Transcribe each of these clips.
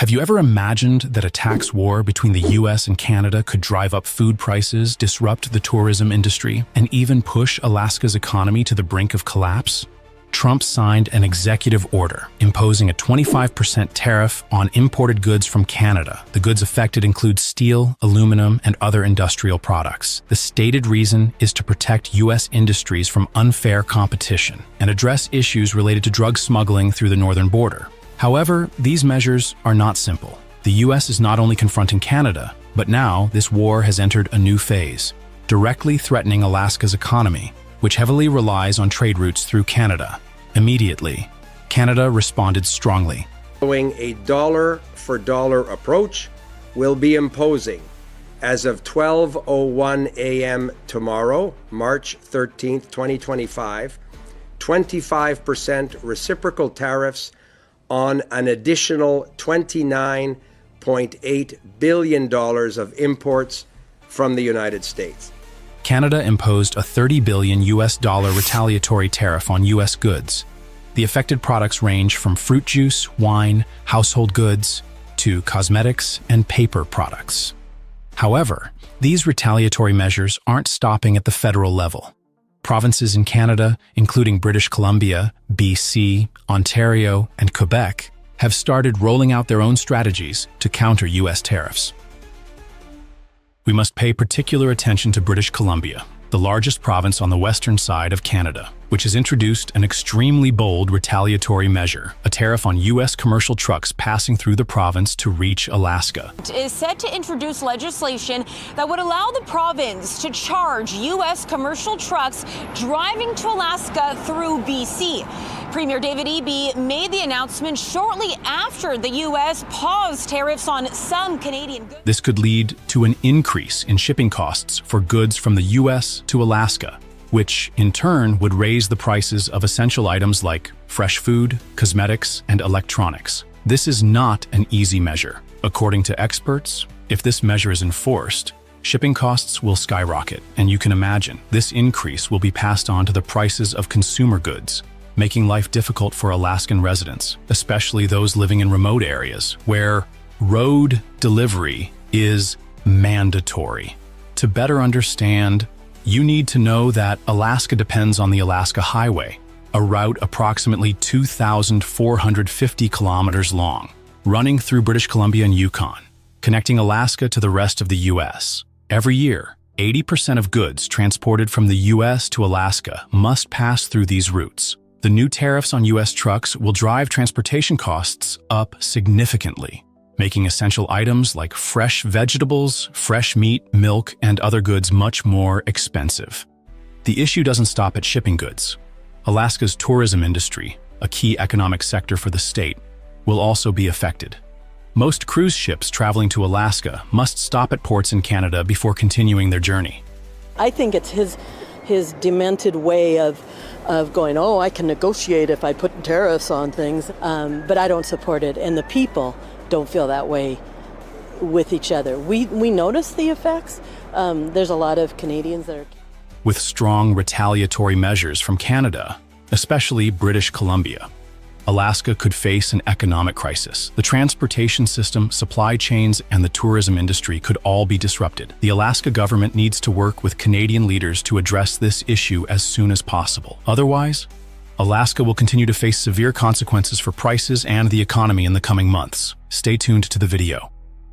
Have you ever imagined that a tax war between the US and Canada could drive up food prices, disrupt the tourism industry, and even push Alaska's economy to the brink of collapse? Trump signed an executive order imposing a 25% tariff on imported goods from Canada. The goods affected include steel, aluminum, and other industrial products. The stated reason is to protect US industries from unfair competition and address issues related to drug smuggling through the northern border. However, these measures are not simple. The US is not only confronting Canada, but now this war has entered a new phase, directly threatening Alaska's economy, which heavily relies on trade routes through Canada. Immediately, Canada responded strongly. Following a dollar-for-dollar approach, will be imposing, as of 12:01 a.m. tomorrow, March 13th, 2025, 25% reciprocal tariffs on an additional $29.8 billion of imports from the United States. Canada imposed a $30 billion retaliatory tariff on US goods. The affected products range from fruit juice, wine, household goods, to cosmetics and paper products. However, these retaliatory measures aren't stopping at the federal level. Provinces in Canada, including British Columbia, BC, Ontario, and Quebec, have started rolling out their own strategies to counter US tariffs. We must pay particular attention to British Columbia, the largest province on the western side of Canada, which has introduced an extremely bold retaliatory measure, a tariff on US commercial trucks passing through the province to reach Alaska. It is set to introduce legislation that would allow the province to charge US commercial trucks driving to Alaska through BC. Premier David Eby made the announcement shortly after the US paused tariffs on some Canadian goods. This could lead to an increase in shipping costs for goods from the US to Alaska, which in turn would raise the prices of essential items like fresh food, cosmetics, and electronics. This is not an easy measure. According to experts, if this measure is enforced, shipping costs will skyrocket, and you can imagine this increase will be passed on to the prices of consumer goods, making life difficult for Alaskan residents, especially those living in remote areas where road delivery is mandatory. To better understand, you need to know that Alaska depends on the Alaska Highway, a route approximately 2,450 kilometers long, running through British Columbia and Yukon, connecting Alaska to the rest of the US. Every year, 80% of goods transported from the US to Alaska must pass through these routes. The new tariffs on US trucks will drive transportation costs up significantly, making essential items like fresh vegetables, fresh meat, milk, and other goods much more expensive. The issue doesn't stop at shipping goods. Alaska's tourism industry, a key economic sector for the state, will also be affected. Most cruise ships traveling to Alaska must stop at ports in Canada before continuing their journey. I think it's his demented way of going, oh, I can negotiate if I put tariffs on things, but I don't support it. And the people don't feel that way with each other. We notice the effects. There's a lot of Canadians that are... With strong retaliatory measures from Canada, especially British Columbia, Alaska could face an economic crisis. The transportation system, supply chains, and the tourism industry could all be disrupted. The Alaska government needs to work with Canadian leaders to address this issue as soon as possible. Otherwise, Alaska will continue to face severe consequences for prices and the economy in the coming months. Stay tuned to the video,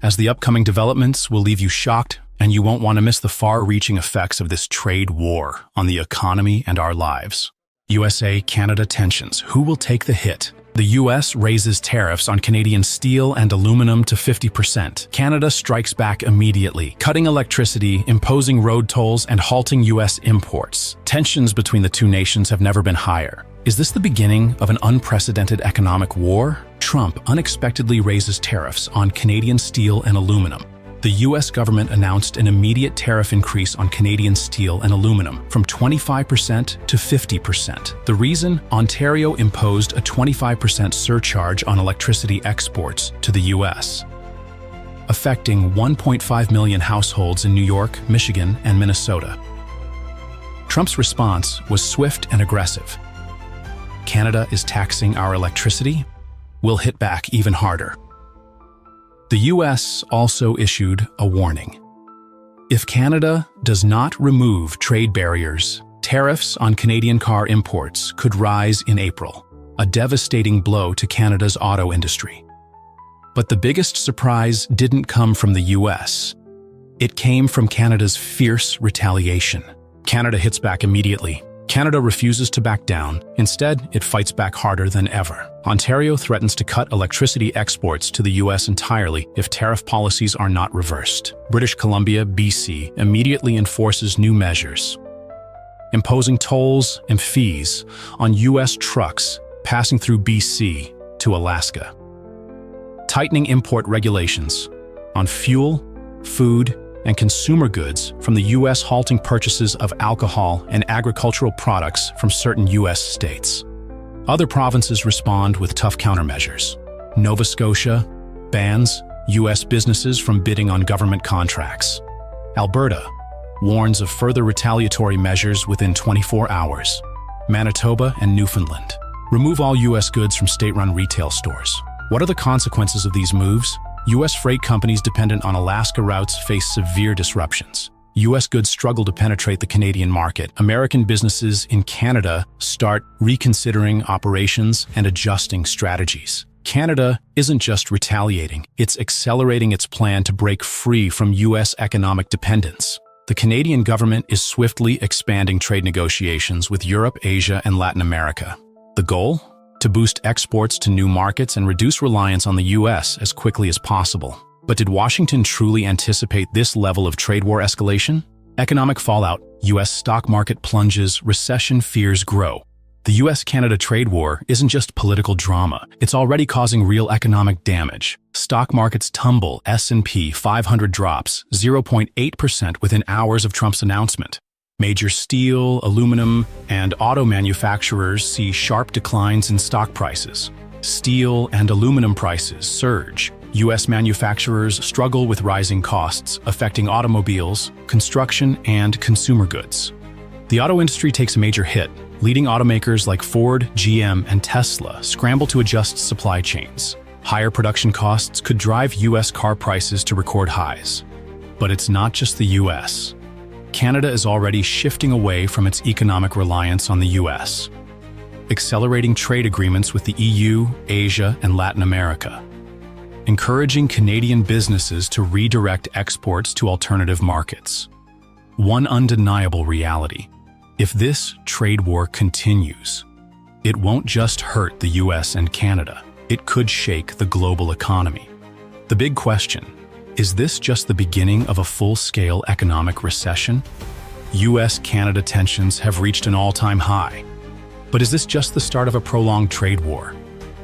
as the upcoming developments will leave you shocked, and you won't want to miss the far-reaching effects of this trade war on the economy and our lives. USA-Canada tensions. Who will take the hit? The US raises tariffs on Canadian steel and aluminum to 50%. Canada strikes back immediately, cutting electricity, imposing road tolls, and halting US imports. Tensions between the two nations have never been higher. Is this the beginning of an unprecedented economic war? Trump unexpectedly raises tariffs on Canadian steel and aluminum. The US government announced an immediate tariff increase on Canadian steel and aluminum from 25% to 50%. The reason? Ontario imposed a 25% surcharge on electricity exports to the US, affecting 1.5 million households in New York, Michigan, and Minnesota. Trump's response was swift and aggressive. Canada is taxing our electricity? We'll hit back even harder. The US also issued a warning. If Canada does not remove trade barriers, tariffs on Canadian car imports could rise in April, a devastating blow to Canada's auto industry. But the biggest surprise didn't come from the US. It came from Canada's fierce retaliation. Canada hits back immediately. Canada refuses to back down. Instead, it fights back harder than ever. Ontario threatens to cut electricity exports to the US entirely if tariff policies are not reversed. British Columbia, BC, immediately enforces new measures, imposing tolls and fees on US trucks passing through BC to Alaska, tightening import regulations on fuel, food, and consumer goods from the US, halting purchases of alcohol and agricultural products from certain US states. Other provinces respond with tough countermeasures. Nova Scotia bans US businesses from bidding on government contracts. Alberta warns of further retaliatory measures within 24 hours. Manitoba and Newfoundland remove all US goods from state-run retail stores. What are the consequences of these moves? US freight companies dependent on Alaska routes face severe disruptions. US goods struggle to penetrate the Canadian market. American businesses in Canada start reconsidering operations and adjusting strategies. Canada isn't just retaliating, it's accelerating its plan to break free from US economic dependence. The Canadian government is swiftly expanding trade negotiations with Europe, Asia, and Latin America. The goal? To boost exports to new markets and reduce reliance on the US as quickly as possible. But did Washington truly anticipate this level of trade war escalation? Economic fallout, US stock market plunges, recession fears grow. The US-Canada trade war isn't just political drama, it's already causing real economic damage. Stock markets tumble, S&P 500 drops 0.8% within hours of Trump's announcement. Major steel, aluminum, and auto manufacturers see sharp declines in stock prices. Steel and aluminum prices surge. U.S. manufacturers struggle with rising costs, affecting automobiles, construction, and consumer goods. The auto industry takes a major hit. Leading automakers like Ford, GM, and Tesla scramble to adjust supply chains. Higher production costs could drive U.S. car prices to record highs. But it's not just the U.S. Canada is already shifting away from its economic reliance on the U.S., accelerating trade agreements with the EU, Asia, and Latin America, encouraging Canadian businesses to redirect exports to alternative markets. One undeniable reality: if this trade war continues, it won't just hurt the US and Canada, it could shake the global economy. The big question: is this just the beginning of a full-scale economic recession? US-Canada tensions have reached an all-time high. But is this just the start of a prolonged trade war?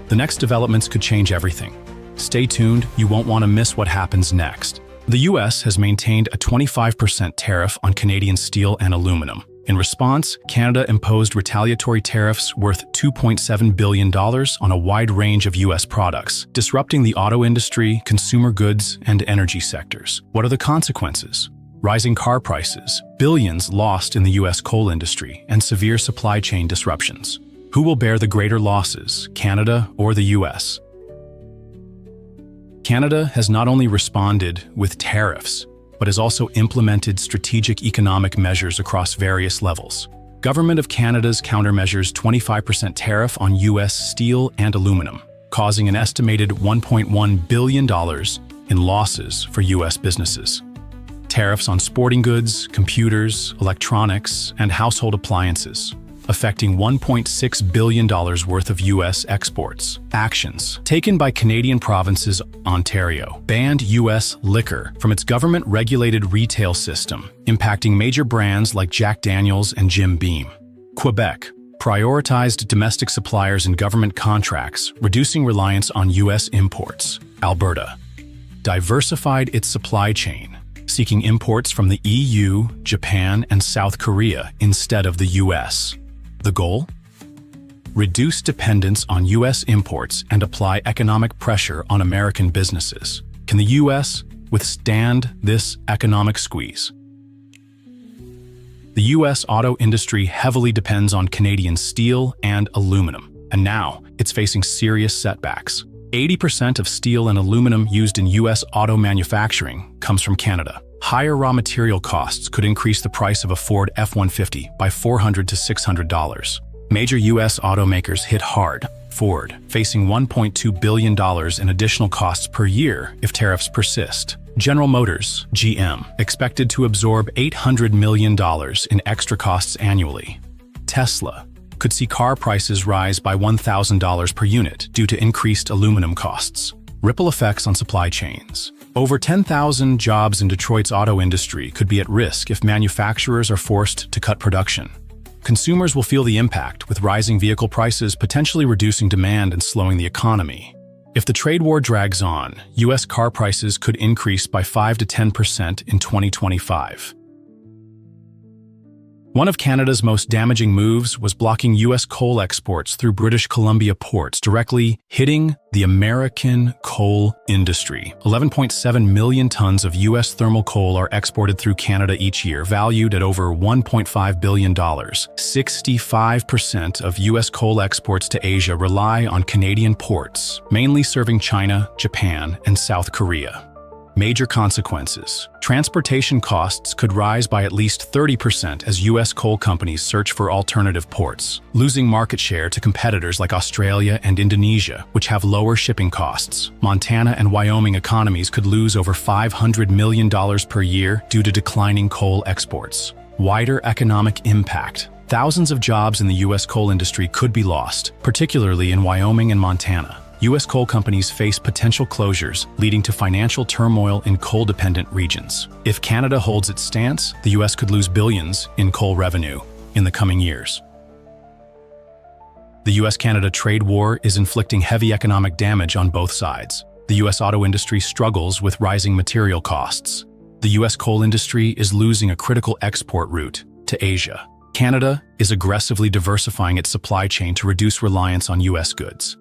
The next developments could change everything. Stay tuned, you won't want to miss what happens next. The US has maintained a 25% tariff on Canadian steel and aluminum. In response, Canada imposed retaliatory tariffs worth $2.7 billion on a wide range of U.S. products, disrupting the auto industry, consumer goods, and energy sectors. What are the consequences? Rising car prices, billions lost in the U.S. coal industry, and severe supply chain disruptions. Who will bear the greater losses, Canada or the U.S.? Canada has not only responded with tariffs, but has also implemented strategic economic measures across various levels. Government of Canada's countermeasures 25% tariff on U.S. steel and aluminum, causing an estimated $1.1 billion in losses for U.S. businesses. Tariffs on sporting goods, computers, electronics, and household appliances, affecting $1.6 billion worth of U.S. exports. Actions taken by Canadian provinces. Ontario banned U.S. liquor from its government-regulated retail system, impacting major brands like Jack Daniel's and Jim Beam. Quebec prioritized domestic suppliers and government contracts, reducing reliance on U.S. imports. Alberta diversified its supply chain, seeking imports from the EU, Japan, and South Korea instead of the U.S. The goal? Reduce dependence on U.S. imports and apply economic pressure on American businesses. Can the U.S. withstand this economic squeeze? The U.S. auto industry heavily depends on Canadian steel and aluminum, and now it's facing serious setbacks. 80% of steel and aluminum used in U.S. auto manufacturing comes from Canada. Higher raw material costs could increase the price of a Ford F-150 by $400 to $600. Major U.S. automakers hit hard. Ford, facing $1.2 billion in additional costs per year if tariffs persist. General Motors, GM, expected to absorb $800 million in extra costs annually. Tesla could see car prices rise by $1,000 per unit due to increased aluminum costs. Ripple effects on supply chains. Over 10,000 jobs in Detroit's auto industry could be at risk if manufacturers are forced to cut production. Consumers will feel the impact, with rising vehicle prices potentially reducing demand and slowing the economy. If the trade war drags on, U.S. car prices could increase by 5 to 10% in 2025. One of Canada's most damaging moves was blocking U.S. coal exports through British Columbia ports, directly hitting the American coal industry. 11.7 million tons of U.S. thermal coal are exported through Canada each year, valued at over $1.5 billion. 65% of U.S. coal exports to Asia rely on Canadian ports, mainly serving China, Japan, and South Korea. Major consequences. Transportation costs could rise by at least 30% as U.S. coal companies search for alternative ports, losing market share to competitors like Australia and Indonesia, which have lower shipping costs. Montana and Wyoming economies could lose over $500 million per year due to declining coal exports. Wider economic impact. Thousands of jobs in the U.S. coal industry could be lost, particularly in Wyoming and Montana. U.S. coal companies face potential closures, leading to financial turmoil in coal-dependent regions. If Canada holds its stance, the U.S. could lose billions in coal revenue in the coming years. The U.S.-Canada trade war is inflicting heavy economic damage on both sides. The U.S. auto industry struggles with rising material costs. The U.S. coal industry is losing a critical export route to Asia. Canada is aggressively diversifying its supply chain to reduce reliance on U.S. goods.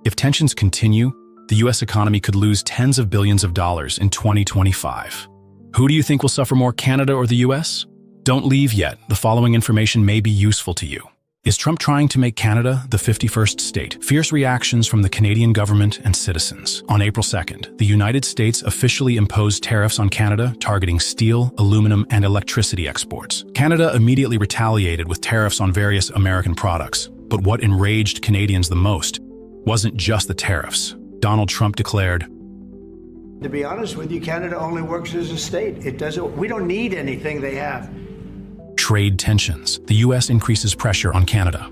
If tensions continue, the U.S. economy could lose tens of billions of dollars in 2025. Who do you think will suffer more, Canada or the U.S.? Don't leave yet. The following information may be useful to you. Is Trump trying to make Canada the 51st state? Fierce reactions from the Canadian government and citizens. On April 2nd, the United States officially imposed tariffs on Canada targeting steel, aluminum, and electricity exports. Canada immediately retaliated with tariffs on various American products. But what enraged Canadians the most wasn't just the tariffs. Donald Trump declared, "To be honest with you, Canada only works as a state. We don't need anything they have." Trade tensions. The U.S. increases pressure on Canada.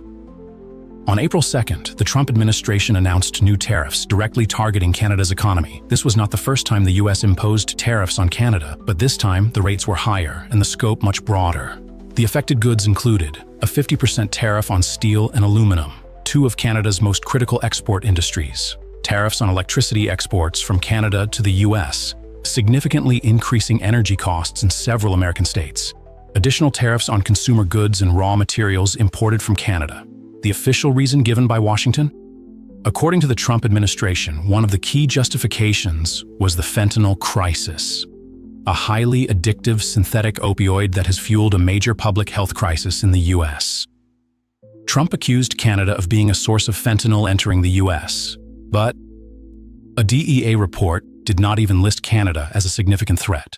On April 2nd, the Trump administration announced new tariffs directly targeting Canada's economy. This was not the first time the U.S. imposed tariffs on Canada, but this time the rates were higher and the scope much broader. The affected goods included a 50% tariff on steel and aluminum, two of Canada's most critical export industries, tariffs on electricity exports from Canada to the U.S., significantly increasing energy costs in several American states, additional tariffs on consumer goods and raw materials imported from Canada. The official reason given by Washington? According to the Trump administration, one of the key justifications was the fentanyl crisis, a highly addictive synthetic opioid that has fueled a major public health crisis in the U.S. Trump accused Canada of being a source of fentanyl entering the U.S., but a DEA report did not even list Canada as a significant threat.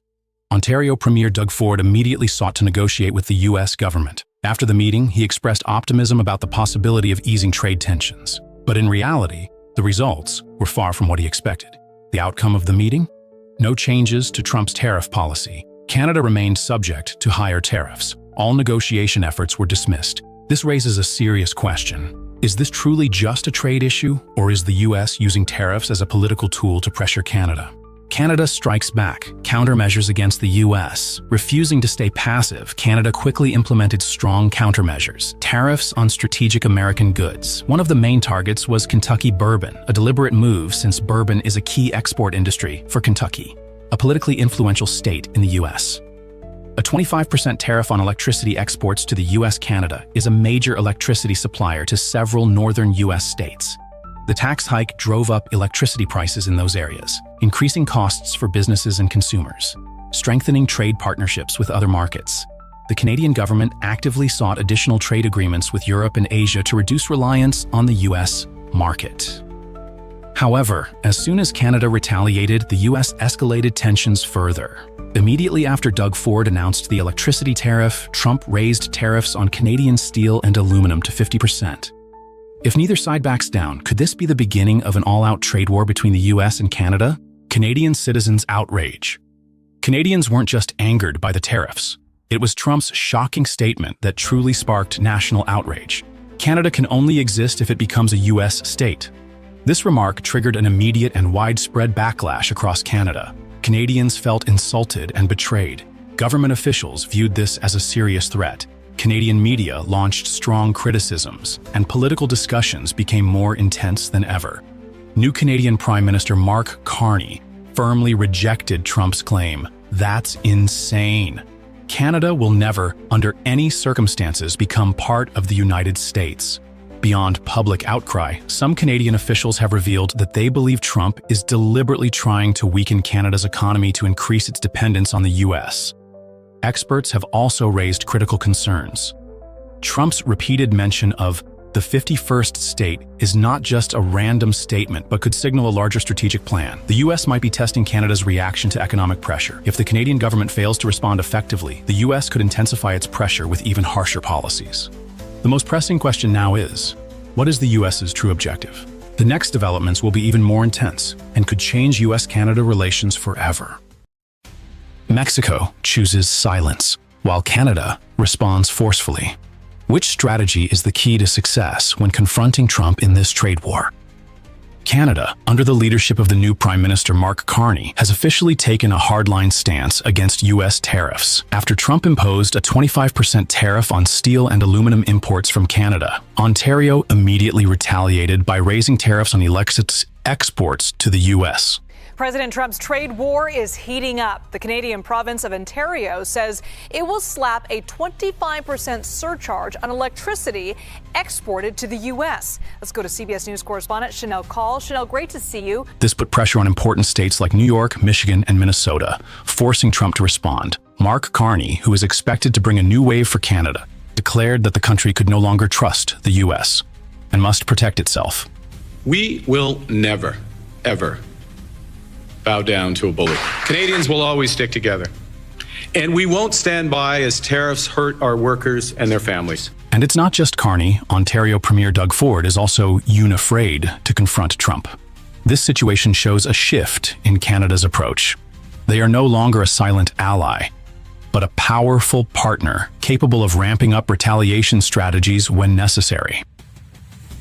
Ontario Premier Doug Ford immediately sought to negotiate with the U.S. government. After the meeting, he expressed optimism about the possibility of easing trade tensions. But in reality, the results were far from what he expected. The outcome of the meeting? No changes to Trump's tariff policy. Canada remained subject to higher tariffs. All negotiation efforts were dismissed. This raises a serious question. Is this truly just a trade issue, or is the U.S. using tariffs as a political tool to pressure Canada? Canada strikes back, countermeasures against the U.S. Refusing to stay passive, Canada quickly implemented strong countermeasures, tariffs on strategic American goods. One of the main targets was Kentucky bourbon, a deliberate move since bourbon is a key export industry for Kentucky, a politically influential state in the U.S. A 25% tariff on electricity exports to the U.S.-Canada is a major electricity supplier to several northern U.S. states. The tax hike drove up electricity prices in those areas, increasing costs for businesses and consumers, strengthening trade partnerships with other markets. The Canadian government actively sought additional trade agreements with Europe and Asia to reduce reliance on the U.S. market. However, as soon as Canada retaliated, the US escalated tensions further. Immediately after Doug Ford announced the electricity tariff, Trump raised tariffs on Canadian steel and aluminum to 50%. If neither side backs down, could this be the beginning of an all-out trade war between the US and Canada? Canadian citizens' outrage. Canadians weren't just angered by the tariffs. It was Trump's shocking statement that truly sparked national outrage. Canada can only exist if it becomes a US state. This remark triggered an immediate and widespread backlash across Canada. Canadians felt insulted and betrayed. Government officials viewed this as a serious threat. Canadian media launched strong criticisms, and political discussions became more intense than ever. New Canadian Prime Minister Mark Carney firmly rejected Trump's claim. That's insane. Canada will never, under any circumstances, become part of the United States. Beyond public outcry, some Canadian officials have revealed that they believe Trump is deliberately trying to weaken Canada's economy to increase its dependence on the US. Experts have also raised critical concerns. Trump's repeated mention of the 51st state is not just a random statement, but could signal a larger strategic plan. The US might be testing Canada's reaction to economic pressure. If the Canadian government fails to respond effectively, the US could intensify its pressure with even harsher policies. The most pressing question now is, what is the US's true objective? The next developments will be even more intense and could change US-Canada relations forever. Mexico chooses silence, while Canada responds forcefully. Which strategy is the key to success when confronting Trump in this trade war? Canada, under the leadership of the new Prime Minister Mark Carney, has officially taken a hardline stance against U.S. tariffs. After Trump imposed a 25% tariff on steel and aluminum imports from Canada, Ontario immediately retaliated by raising tariffs on electricity exports to the U.S. President Trump's trade war is heating up. The Canadian province of Ontario says it will slap a 25% surcharge on electricity exported to the U.S. Let's go to CBS News correspondent Chanel Call. Chanel, great to see you. This put pressure on important states like New York, Michigan, and Minnesota, forcing Trump to respond. Mark Carney, who is expected to bring a new wave for Canada, declared that the country could no longer trust the U.S. and must protect itself. We will never, ever bow down to a bully. Canadians will always stick together. And we won't stand by as tariffs hurt our workers and their families. And it's not just Carney. Ontario Premier Doug Ford is also unafraid to confront Trump. This situation shows a shift in Canada's approach. They are no longer a silent ally, but a powerful partner capable of ramping up retaliation strategies when necessary.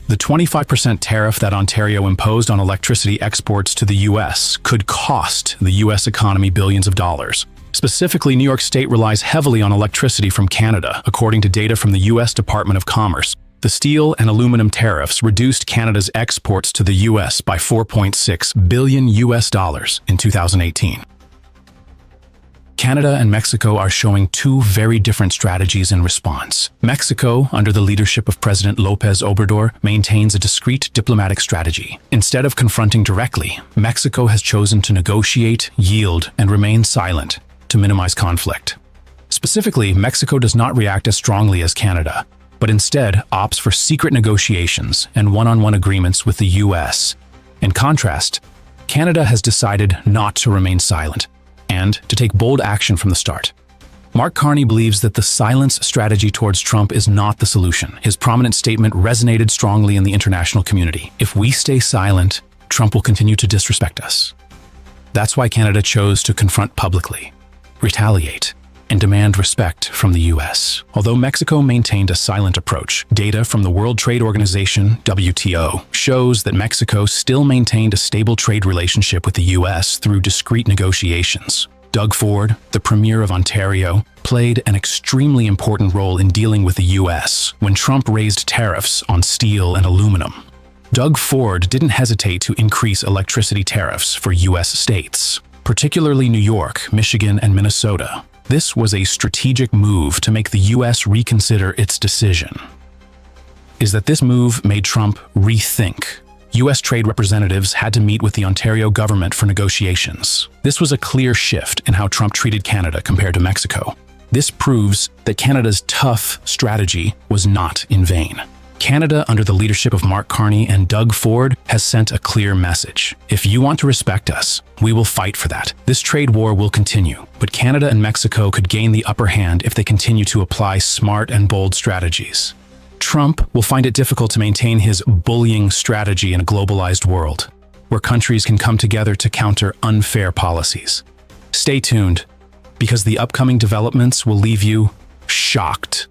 The 25% tariff that Ontario imposed on electricity exports to the U.S. could cost the U.S. economy billions of dollars. Specifically, New York State relies heavily on electricity from Canada, according to data from the U.S. Department of Commerce. The steel and aluminum tariffs reduced Canada's exports to the U.S. by $4.6 billion in 2018. Canada and Mexico are showing two very different strategies in response. Mexico, under the leadership of President López Obrador, maintains a discreet diplomatic strategy. Instead of confronting directly, Mexico has chosen to negotiate, yield, and remain silent to minimize conflict. Specifically, Mexico does not react as strongly as Canada, but instead opts for secret negotiations and one-on-one agreements with the U.S. In contrast, Canada has decided not to remain silent and to take bold action from the start. Mark Carney believes that the silence strategy towards Trump is not the solution. His prominent statement resonated strongly in the international community. If we stay silent, Trump will continue to disrespect us. That's why Canada chose to confront publicly, retaliate, and demand respect from the U.S. Although Mexico maintained a silent approach, data from the World Trade Organization, WTO, shows that Mexico still maintained a stable trade relationship with the U.S. through discreet negotiations. Doug Ford, the Premier of Ontario, played an extremely important role in dealing with the U.S. when Trump raised tariffs on steel and aluminum. Doug Ford didn't hesitate to increase electricity tariffs for U.S. states, particularly New York, Michigan, and Minnesota. This was a strategic move to make the U.S. reconsider its decision. Is that this move made Trump rethink. U.S. trade representatives had to meet with the Ontario government for negotiations. This was a clear shift in how Trump treated Canada compared to Mexico. This proves that Canada's tough strategy was not in vain. Canada, under the leadership of Mark Carney and Doug Ford, has sent a clear message. If you want to respect us, we will fight for that. This trade war will continue, but Canada and Mexico could gain the upper hand if they continue to apply smart and bold strategies. Trump will find it difficult to maintain his bullying strategy in a globalized world, where countries can come together to counter unfair policies. Stay tuned, because the upcoming developments will leave you shocked.